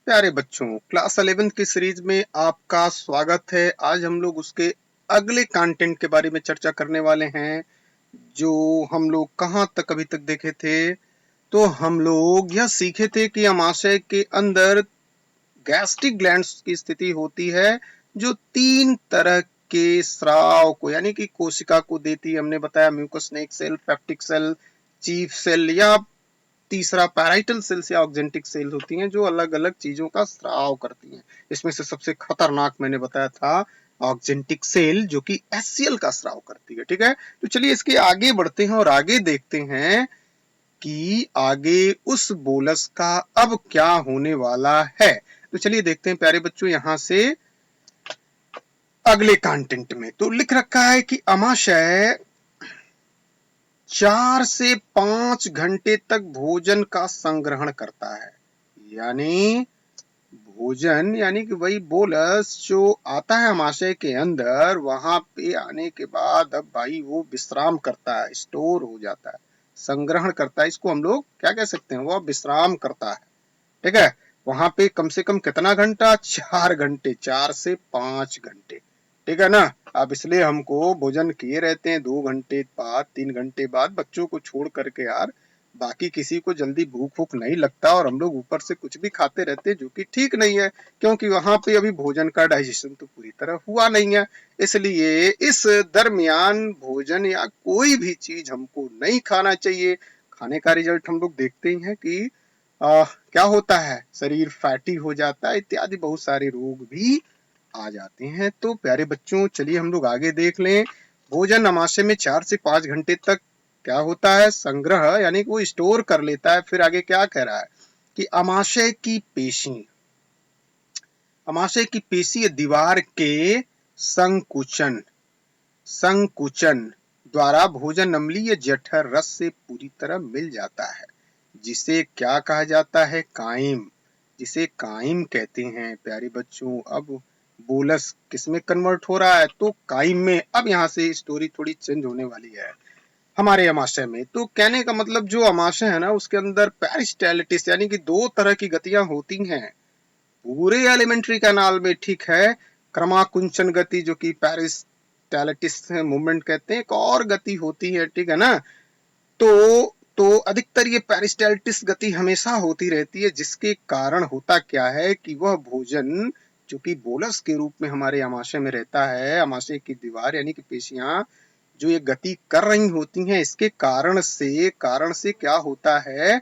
प्यारे बच्चों, क्लास 11 की सीरीज में आपका स्वागत है। आज हम लोग उसके अगले कंटेंट के बारे में चर्चा करने वाले हैं, जो हम लोग कहाँ तक अभी तक देखे थे। तो हम लोग यह सीखे थे कि अमाशय के अंदर गैस्ट्रिक ग्लैंड्स की स्थिति होती है, जो 3 तरह के स्राव को यानी कि कोशिका को देती है। हमने बताया mucus neck cell, peptic cell, chief cell या तीसरा पैराइटल सेल्स या ऑक्जेंटिक सेल्स होती हैं, जो अलग अलग चीजों का स्राव करती हैं। इसमें से सबसे खतरनाक मैंने बताया था ऑक्जेंटिक सेल, जो कि एचसीएल का स्राव करती है। ठीक है, तो चलिए इसके आगे बढ़ते हैं और आगे देखते हैं कि आगे उस बोलस का अब क्या होने वाला है। तो चलिए देखते हैं प्यारे बच्चों, यहां से अगले कंटेंट में तो लिख रखा है कि अमाशय 4 से 5 घंटे तक भोजन का संग्रहण करता है। यानी भोजन यानी कि वही बोलस जो आता है अमाशय के अंदर, वहां पे आने के बाद अब भाई वो विश्राम करता है, स्टोर हो जाता है, संग्रहण करता है। इसको हम लोग क्या कह सकते हैं, वो विश्राम करता है। ठीक है, वहां पे कम से कम कितना घंटा, 4 घंटे, 4 से 5 घंटे। ठीक है ना। अब इसलिए हमको भोजन किए रहते हैं 2 घंटे बाद, 3 घंटे बाद, बच्चों को छोड़ करके यार। बाकी किसी को जल्दी भूख भूख नहीं लगता और हम लोग ऊपर से कुछ भी खाते रहते हैं, जो कि ठीक नहीं है, क्योंकि वहां पे अभी भोजन का डाइजेशन तो पूरी तरह हुआ नहीं है। इसलिए इस दरमियान भोजन या कोई भी चीज हमको नहीं खाना चाहिए। खाने का रिजल्ट हम लोग देखते ही हैं कि क्या होता है, शरीर फैटी हो जाता है, इत्यादि बहुत सारे रोग भी आ जाते हैं। तो प्यारे बच्चों, चलिए हम लोग आगे देख लें। भोजन अमाशय में 4 से 5 घंटे तक क्या होता है, संग्रह, यानी कि वो स्टोर कर लेता है। फिर आगे क्या कह रहा है कि अमाशय की पेशी, अमाशय की पेशी दीवार के संकुचन संकुचन द्वारा भोजन अम्लीय जठर रस से पूरी तरह मिल जाता है, जिसे क्या कहा जाता है, काइम, जिसे काइम कहते हैं। प्यारे बच्चों, अब बोलस किसमें कन्वर्ट हो रहा है, तो काइम में। अब यहाँ से स्टोरी थोड़ी चेंज होने वाली है हमारे अमाशय में। तो कहने का मतलब, जो अमाशय है ना, उसके अंदर पेरिस्टालिटिस यानी कि 2 तरह की गतियां होती हैं। पूरे एलिमेंट्री कैनाल में ठीक है, क्रमाकुंचन गति, जो कि पेरिस्टालिटिस मूवमेंट कहते हैं, एक और गति होती है। ठीक है ना। तो अधिकतर ये पेरिस्टाल्टिस गति हमेशा होती रहती है, जिसके कारण होता क्या है कि वह भोजन जो कि बोलस के रूप में हमारे अमाशय में रहता है, अमाशय की दीवार यानी कि पेशियां जो ये गति कर रही होती हैं, इसके कारण से क्या होता है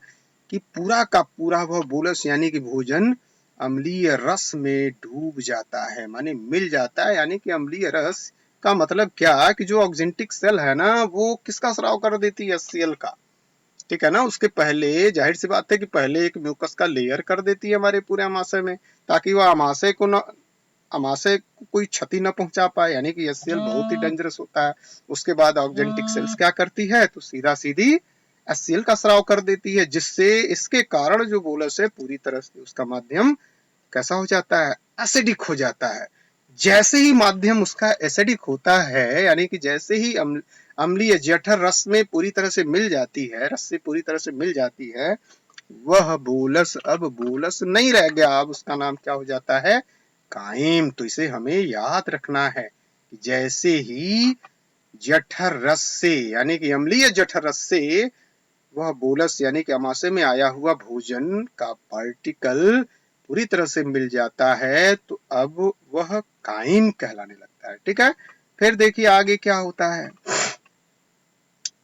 कि पूरा का पूरा वह बोलस यानी कि भोजन अम्लीय रस में डूब जाता है, माने मिल जाता है। यानी कि अम्लीय रस का मतलब क्या कि जो ऑक्जेंटिक सेल है ना, वो किसका स्राव कर देती है, एचसीएल का। ठीक है ना। उसके पहले जाहिर सी बात है कि पहले एक म्यूकस का लेयर कर देती है हमारे पूरे अमाशय में, ताकि वह अमाशय को कोई क्षति न पहुंचा पाए, यानी कि एचसीएल बहुत ही डेंजरस होता है। उसके बाद ऑक्जेंटिक सेल्स क्या करती है, तो सीधा सीधी एचसीएल का स्राव कर देती है, जिससे इसके कारण जो बोलस है पूरी तरह से उसका माध्यम कैसा हो जाता है, एसिडिक हो जाता है। जैसे ही माध्यम उसका एसिडिक होता है, यानी कि जैसे ही अम्लीय जठर रस में पूरी तरह से मिल जाती है, रस से पूरी तरह से मिल जाती है, वह बोलस अब बोलस नहीं रह गया। अब उसका नाम क्या हो जाता है, काइम। तो इसे हमें याद रखना है कि जैसे ही जठर रस से यानी कि अम्लीय जठर रस से वह बोलस यानी कि अमाशय में आया हुआ भोजन का पार्टिकल पूरी तरह से मिल जाता है, तो अब वह काइम कहलाने लगता है। ठीक है, फिर देखिए आगे क्या होता है।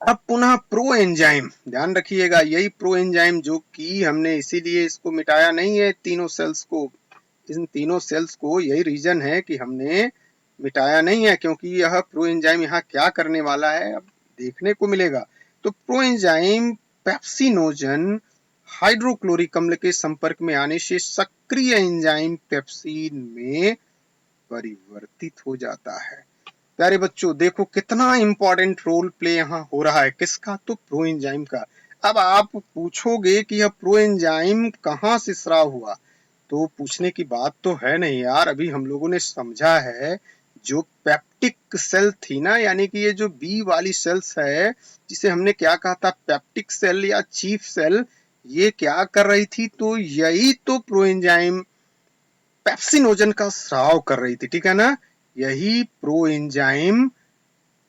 अब पुनः प्रो एंजाइम, ध्यान रखिएगा, यही प्रो एंजाइम जो कि हमने इसीलिए इसको मिटाया नहीं है, तीनों सेल्स को, इन तीनों सेल्स को, यही रीजन है कि हमने मिटाया नहीं है, क्योंकि यह प्रो एंजाइम यहाँ क्या करने वाला है अब देखने को मिलेगा। तो प्रो एंजाइम पेप्सिनोजन हाइड्रोक्लोरिक अम्ल के संपर्क में आने से सक्रिय एंजाइम पेप्सिन में परिवर्तित हो जाता है। प्यारे बच्चों, देखो कितना इंपॉर्टेंट रोल प्ले यहाँ हो रहा है, किसका, तो प्रो एंजाइम का। अब आप पूछोगे कि यह प्रो एंजाइम कहाँ से स्राव हुआ, तो पूछने की बात तो है नहीं यार। अभी हम लोगों ने समझा है, जो पेप्टिक सेल थी ना, यानी कि ये जो बी वाली सेल्स है, जिसे हमने क्या कहा था, पेप्टिक सेल या चीफ सेल, ये क्या कर रही थी, तो यही तो प्रोएंजाइम पेप्सिनोजन का स्राव कर रही थी, ठीक है ना। यही प्रोएंजाइम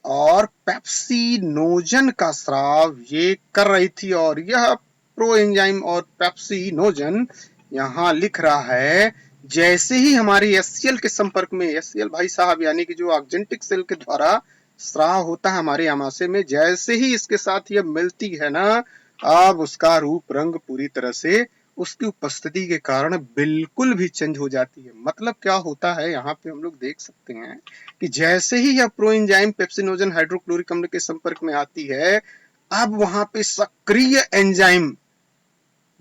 और पेप्सिनोजन का स्राव ये कर रही थी, और यह प्रोएंजाइम और पेप्सिनोजन यहाँ लिख रहा है जैसे ही हमारी एचसीएल के संपर्क में, एचसीएल भाई साहब यानी कि जो ऑक्जेंटिक सेल के द्वारा स्राव होता है हमारे आमाशय में, जैसे ही इसके साथ यह मिलती है ना, अब उसका रूप रंग पूरी तरह से उसकी उपस्थिति के कारण बिल्कुल भी चेंज हो जाती है। मतलब क्या होता है, यहाँ पे हम लोग देख सकते हैं कि जैसे ही यह प्रोएंजाइम पेप्सिनोजन हाइड्रोक्लोरिक अम्ल के संपर्क में आती है, अब वहां पे सक्रिय एंजाइम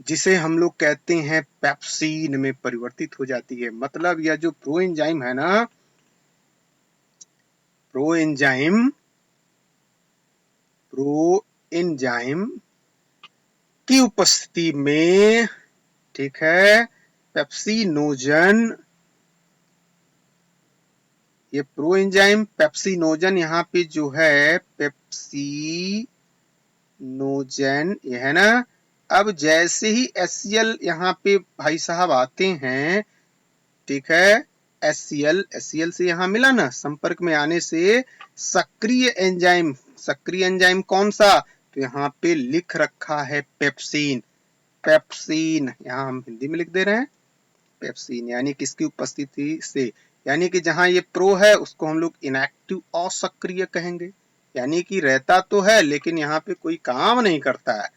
जिसे हम लोग कहते हैं पेप्सिन में परिवर्तित हो जाती है। मतलब यह जो प्रोएंजाइम है ना, प्रोएंजाइम की उपस्थिति में, ठीक है, पेप्सिनोजन, ये प्रोएंजाइम पेप्सिनोजन यहाँ पे जो है पेप्सिनोजन ये है ना, अब जैसे ही HCl यहाँ पे भाई साहब आते हैं, ठीक है, HCl से यहाँ मिला ना, संपर्क में आने से सक्रिय एंजाइम कौन सा, तो यहाँ पे लिख रखा है पेप्सिन। यहाँ हम हिंदी में लिख दे रहे हैं पेप्सिन, यानी किसकी उपस्थिति से, यानी कि जहां ये प्रो है उसको हम लोग इनएक्टिव असक्रिय कहेंगे, यानी कि रहता तो है लेकिन यहाँ पे कोई काम नहीं करता है।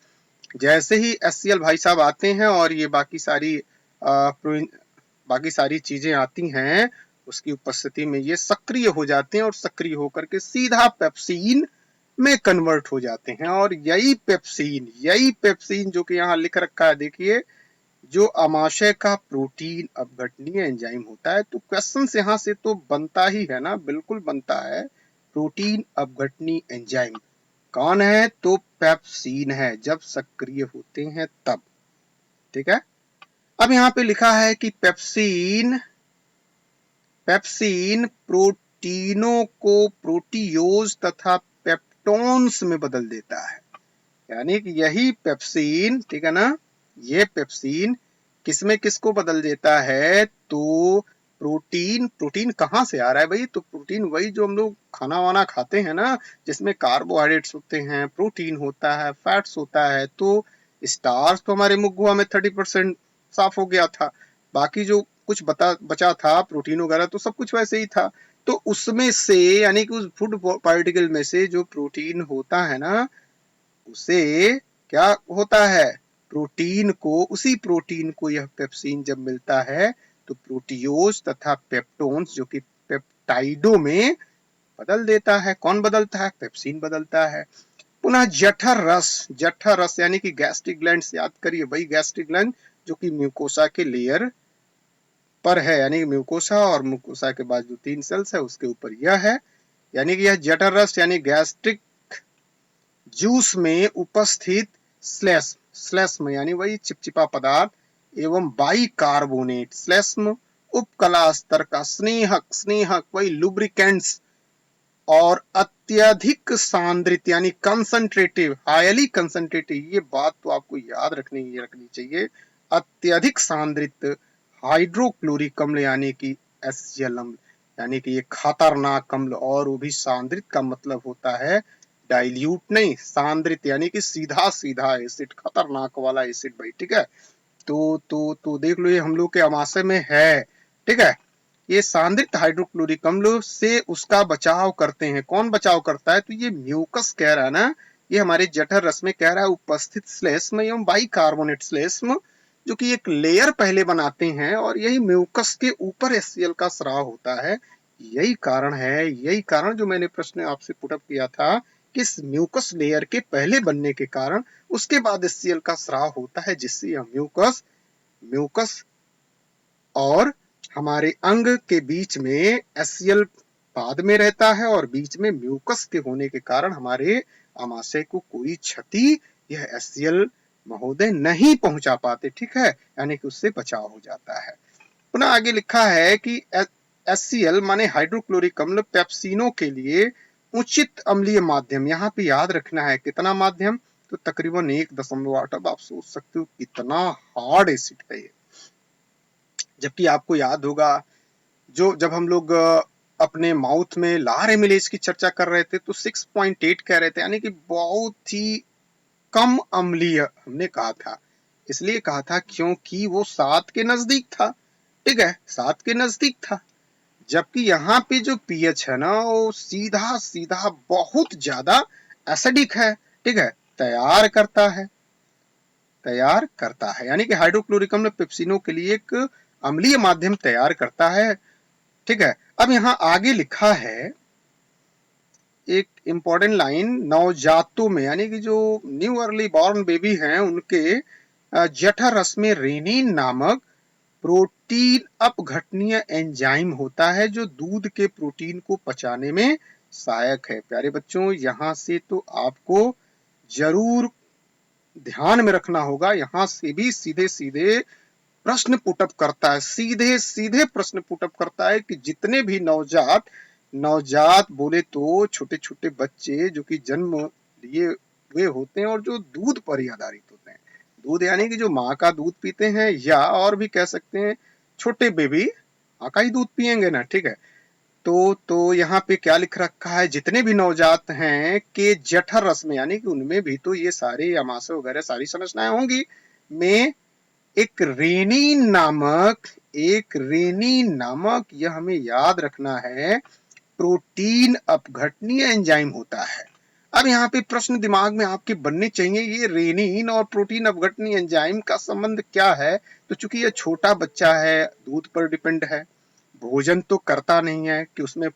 जैसे ही HCl भाई साहब आते हैं और ये बाकी सारी चीजें आती हैं, उसकी उपस्थिति में ये सक्रिय हो जाते हैं और सक्रिय होकर के सीधा पेप्सिन में कन्वर्ट हो जाते हैं। और यही पेप्सिन जो कि यहाँ लिख रखा है, देखिए, जो आमाशय का प्रोटीन अपघटनीय एंजाइम होता है। तो क्वेश्चन यहाँ से तो बनता ही है ना, बिल्कुल बनता है। प्रोटीन अपघटनीय एंजाइम कौन है, तो पेप्सिन है, जब सक्रिय होते हैं तब, ठीक है। अब यहाँ पे लिखा है कि पेप्सिन प्रोटीनों को प्रोटीओज तथा पेप्टोन्स में बदल देता है, यानी कि यही पेप्सिन, ठीक है ना, ये पेप्सिन किसमें किसको बदल देता है, तो प्रोटीन कहाँ से आ रहा है भाई, तो प्रोटीन वही जो हम लोग खाना वाना खाते हैं ना, जिसमें कार्बोहाइड्रेट्स होते हैं, प्रोटीन होता है, फैट्स होता है। तो स्टार्च तो हमारे मुख गुहा में 30% साफ हो गया था, बाकी जो कुछ बचा था प्रोटीन वगैरह तो सब कुछ वैसे ही था। तो उसमें से, यानी कि उस फूड पार्टिकल में से जो प्रोटीन होता है ना, उसे क्या होता है, उसी प्रोटीन को यह पेप्सिन जब मिलता है तो प्रोटीओज तथा पेप्टोन्स जो कि पेप्टाइडों में बदल देता है। कौन बदलता है, पेप्सिन बदलता है। पुनः जठर रस यानी कि गैस्ट्रिक ग्लैंड, याद करिए भाई, गैस्ट्रिक ग्लैंड जो कि म्यूकोसा के लेयर पर है, यानी कि म्यूकोसा और म्यूकोसा के बाद जो 3 सेल्स है उसके ऊपर यह है, यानी कि यह जठर रस यानी गैस्ट्रिक जूस में उपस्थित श्लेष्म यानी वही चिपचिपा पदार्थ एवं बाइकार्बोनेट श्लेष्म उपकला स्तर का स्नेहक वही लुब्रिकेंट्स और अत्यधिक सांद्रित यानी कंसंट्रेटिव, हाईली कंसंट्रेटिव, ये बात तो आपको याद रखनी चाहिए, अत्यधिक सांद्रित हाइड्रोक्लोरिक अम्ल यानी कि HCl अम्ल, यानी कि ये खतरनाक अम्ल, और वो भी सांद्रित का मतलब होता है डाइल्यूट नहीं, सांद्रित यानी कि सीधा एसिड, खतरनाक वाला एसिड भाई, ठीक है। तो देख लो, ये हम लोग के आमाशय में है, ठीक है। ये सांद्रित हाइड्रोक्लोरिक अम्ल से उसका बचाव करते हैं। कौन बचाव करता है, तो ये म्यूकस कह रहा है ना, ये हमारे जठर रस में कह रहा है उपस्थित श्लेष्म एवं बाइकार्बोनेट श्लेष्म जो कि एक लेयर पहले बनाते हैं, और यही म्यूकस के ऊपर HCl का स्राव होता है। यही कारण जो मैंने प्रश्न आपसे पुटअप किया था, किस म्यूकस लेयर के पहले बनने के कारण उसके बाद HCl का स्राव होता है, जिससे यह म्यूकस और हमारे अंग के बीच में HCl बाद में रहता है, और बीच में म्यूकस के होने के कारण हमारे आमाशय को कोई क्षति यह HCl महोदय नहीं पहुंचा पाते, ठीक है, यानी कि उससे बचाव हो जाता है। पुनः आगे लिखा है कि HCl माने हाइड्रोक्लोरिक अम्ल पेप्सिनों के लिए उचित अम्लीय माध्यम, यहाँ पे याद रखना है कितना माध्यम, तो तकरीबन 1.8। अब आप सोच सकते हो कितना हार्ड एसिड है ये। जबकि आपको याद होगा जब हम लोग अपने माउथ में लार एमिलेज की चर्चा कर रहे थे तो 6.8 कह रहे थे, यानी कि बहुत ही कम अम्लीय हमने कहा था। इसलिए कहा था क्योंकि वो 7 के नजदीक था, ठीक है, 7 के नजदीक था। जबकि यहाँ पे जो पीएच है ना वो सीधा सीधा बहुत ज्यादा एसिडिक है, ठीक है, तैयार करता है, यानी कि हाइड्रोक्लोरिक अम्ल पेप्सिनो के लिए एक अम्लीय माध्यम तैयार करता है, ठीक है। अब यहाँ आगे लिखा है एक इंपॉर्टेंट लाइन, नवजातों में यानी कि जो न्यू अर्ली बॉर्न बेबी हैं उनके जठर रस में रेनिन नामक प्रोटीन अपघटनीय एंजाइम होता है जो दूध के प्रोटीन को पचाने में सहायक है। प्यारे बच्चों, यहाँ से तो आपको जरूर ध्यान में रखना होगा, यहाँ से भी सीधे सीधे प्रश्न पुटअप करता है, सीधे सीधे प्रश्न पुटअप करता है कि जितने भी नवजात बोले तो छोटे छोटे बच्चे जो कि जन्म लिए हुए होते हैं और जो दूध पर ही आधारित होते हैं, दूध यानी कि जो माँ का दूध पीते हैं, या और भी कह सकते हैं छोटे बेबी माँ का ही दूध पियेंगे ना, ठीक है। तो यहाँ पे क्या लिख रखा है, जितने भी नवजात हैं के जठर रस में, यानी कि उनमें भी तो ये सारे अमाशय वगैरह सारी संरचनाएं होंगी, में एक रेनिन नामक यह हमें याद रखना है प्रोटीन अपघटनीय एंजाइम होता है। अब यहाँ पे प्रश्न दिमाग में आपके बनने चाहिए, ये रेनिन और प्रोटीन अपघटनीय एंजाइम का संबंध क्या है। तो चूंकि ये छोटा बच्चा है, दूध पर डिपेंड है, भोजन तो करता नहीं है कि उसमें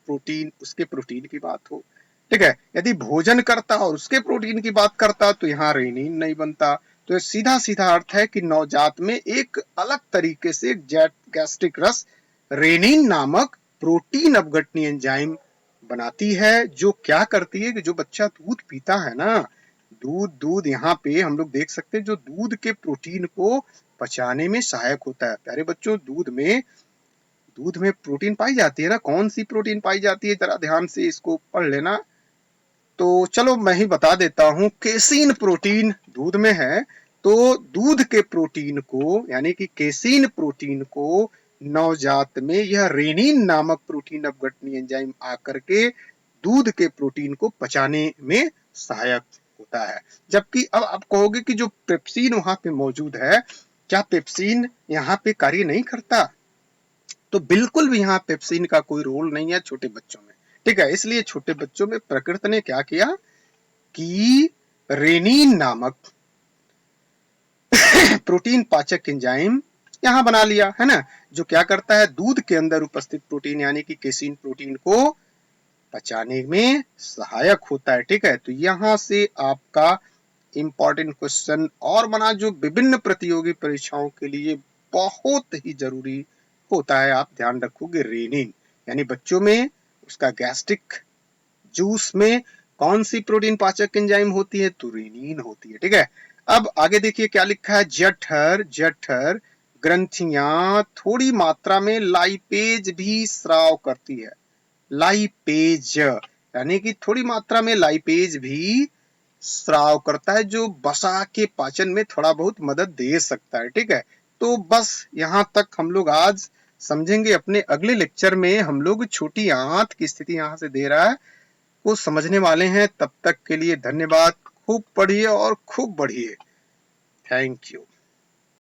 उसके प्रोटीन की बात हो, ठीक है। यदि भोजन करता और उसके प्रोटीन की बात करता तो यहाँ रेनिन नहीं बनता। तो सीधा सीधा अर्थ है कि नवजात में एक अलग तरीके से गैस्ट्रिक रस रेनिन नामक प्रोटीन अपघटनीय एंजाइम बनाती है, जो क्या करती है कि जो बच्चा दूध पीता है ना, दूध यहाँ पे हम लोग देख सकते हैं जो दूध के प्रोटीन को पचाने में सहायक होता है। प्यारे बच्चों, दूध में प्रोटीन पाई जाती है ना, कौन सी प्रोटीन पाई जाती है, जरा ध्यान से इसको पढ़ लेना। तो चलो मैं ही बता देता हूं, केसीन प्रोटीन दूध में है, तो दूध के प्रोटीन को यानी कि केसीन प्रोटीन को नवजात में यह रेनिन नामक प्रोटीन अपघटनीय एंजाइम आकर के दूध के प्रोटीन को पचाने में सहायक होता है। जबकि अब आप कहोगे कि जो पेप्सिन वहां पे मौजूद है, क्या पेप्सिन यहाँ पे कार्य नहीं करता? तो बिल्कुल भी यहाँ पेप्सिन का कोई रोल नहीं है छोटे बच्चों में, ठीक है। इसलिए छोटे बच्चों में प्रकृति ने क्या किया कि रेनिन नामक प्रोटीन पाचक एंजाइम यहाँ बना लिया है ना, जो क्या करता है, दूध के अंदर उपस्थित प्रोटीन यानी कि केसीन प्रोटीन को पचाने में सहायक होता है, ठीक है। तो यहाँ से आपका इंपॉर्टेंट क्वेश्चन और बना जो विभिन्न प्रतियोगी परीक्षाओं के लिए बहुत ही जरूरी होता है, आप ध्यान रखोगे रेनिन, यानी बच्चों में उसका गैस्ट्रिक जूस में कौन सी प्रोटीन पाचक एंजाइम होती है, तो रेनिन होती है, ठीक है। अब आगे देखिए क्या लिखा है, जठर ग्रंथियां थोड़ी मात्रा में लाइपेज भी स्राव करती है, लाइपेज यानी कि थोड़ी मात्रा में लाइपेज भी स्राव करता है, जो वसा के पाचन में थोड़ा बहुत मदद दे सकता है, ठीक है। तो बस यहाँ तक हम लोग आज समझेंगे। अपने अगले लेक्चर में हम लोग छोटी आंत की स्थिति यहाँ से दे रहा है वो समझने वाले हैं। तब तक के लिए धन्यवाद, खूब पढ़िए और खूब बढ़िए। Thank you.